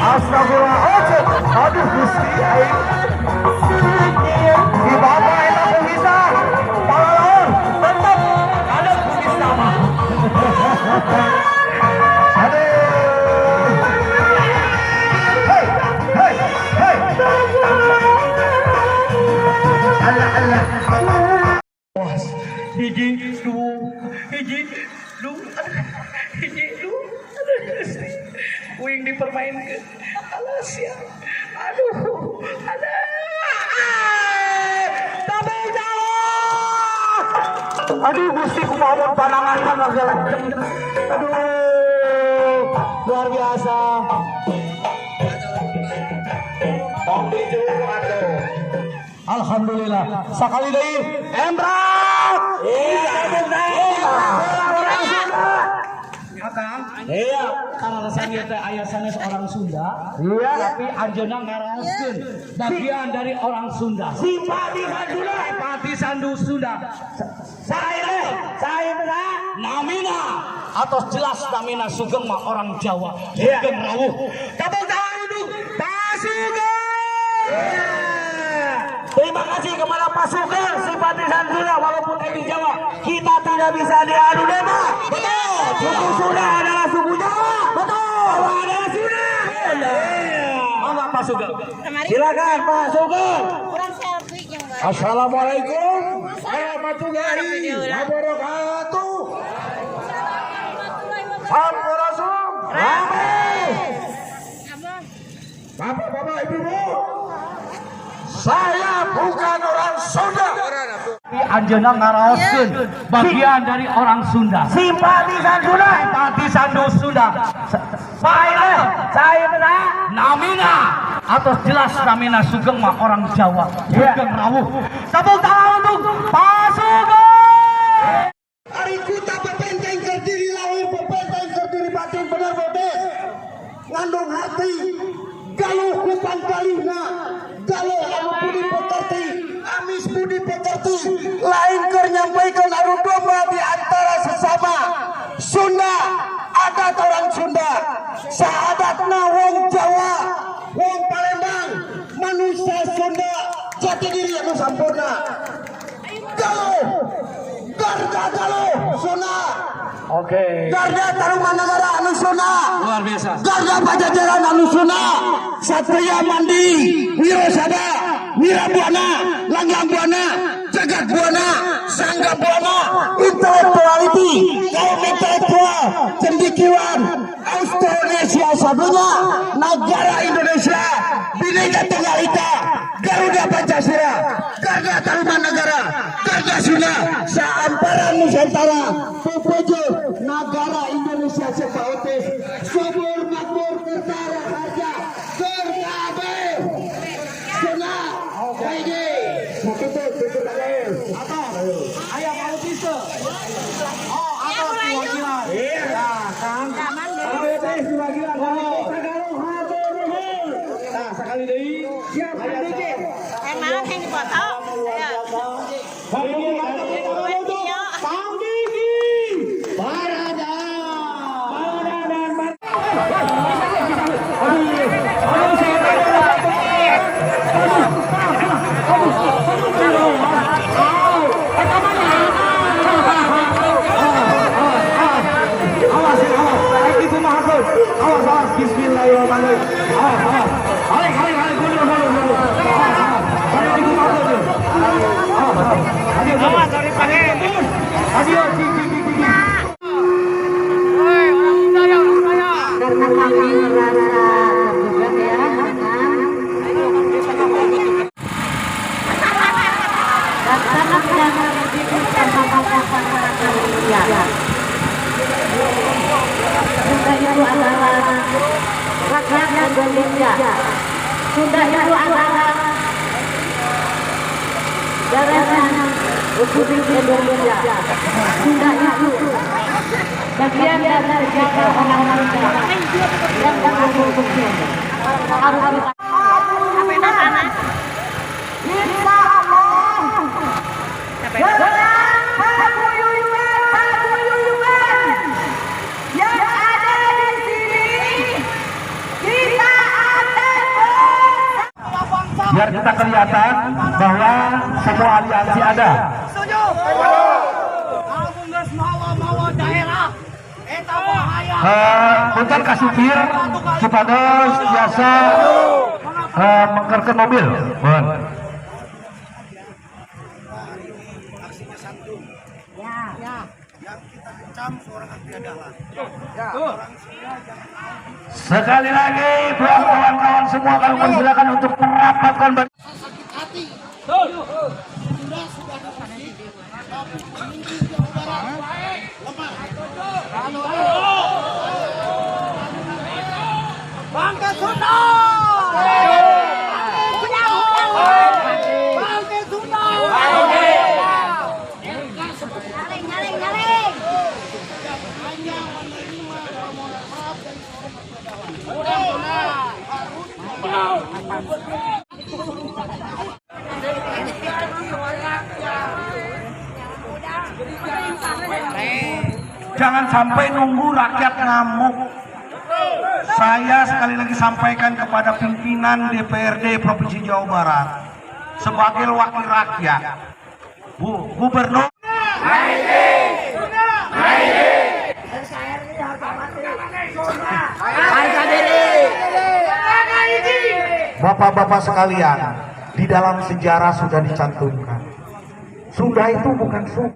Astagfirullahaladzim, aduh Gusti aing. Di bapak eta bisa, pahlawan tetap ada bisa. Aduh. Hei, hei, hei. Allah, Allah. Hiji, du. Wing dipermainkan. Alas ya. Aduh. Ada. Tapi jauh. Aduh Gusti kumaha panangan kana segala. Aduh. Luar biasa. Alhamdulillah. Sakali deui Endra. Iya, karena rasanya teh aya sanes orang Sunda. Iya, tapi anjeunna ngaraoskeun bagian dari orang Sunda. Simpati sandu Sunda. Saeuna namina atau jelas namina Sugeng mah orang Jawa. Sugeng rawuh. Tepuk tangan untuk Pak Sugeng. Terima kasih kepada Pak Sugeng, simpatisan Sunda walaupun di Jawa kita tidak bisa diadu domba. Betul. Suku Sunda adalah suku Jawa. Betul. Jawa adalah Sunda. Mangga Pak Sugeng. Silakan Pak Sugeng. Assalamualaikum warahmatullahi wabarakatuh. Sampurasun. Bapak-bapak, ibu-ibu. Saya bukan orang Sunda. Anjeunna ngaraoskeun bagian dari orang Sunda. Simpatisan Sunda. Saeuna namina atau jelas namina Sugeng mah orang Jawa. Sugeng rawuh. Tepuk tangan untuk Pak Sugeng. Ari kita pepenteng keur diri lahir, pepenteng keur diri batin bener bener. Ngandung hati. Galuh kupang kalihna. Galuh anu budi pekerti, amis budi pekerti, lain keur nyampaikan adu domba di antara sesama Sunda, adat orang Sunda, saadatna wong Jawa, wong Palembang, manusia Sunda, jati diri anu sampurna. Galuh, garda galuh, Sunda. Oke. Garda Tarumanegara anu Sunda. Luar biasa. Garda Pajajaran anu Sunda. Satria Mandi, Wirosada, Wirabuana, Langgang Buana, Jagat Buana, Sangga Buana, intelektualiti, kaum intelektual, cendikiawan, Austronesia sadunya, negara Indonesia, Bhinneka Tunggal Ika, Garuda Pancasila, Garda Tarumanegara, Garda Sunda, Saamparan Nusantara, Pupuju, negara Indonesia sepaotis, subur makmur kertara harja. Sekali deui siap dikit. Yang mana yang dipoto? Rakyat Indonesia sudah itu antara daratan Republik Indonesia sudah itu bagian dari sejarah orang Sunda yang akan berfungsi harus biar kita kelihatan bahwa semua aliansi ada. Punten kasupir supados biasa mengkerken mobil. Mohon. Sekali lagi buat kawan-kawan semua kami persilakan untuk merapatkan Bangke Sunda! Bangke Sunda! Jangan sampai nunggu rakyat ngamuk. Saya sekali lagi sampaikan kepada pimpinan DPRD Provinsi Jawa Barat sebagai wakil rakyat, Gubernur. Bapak-bapak sekalian, di dalam sejarah sudah dicantumkan, Sunda itu bukan suku.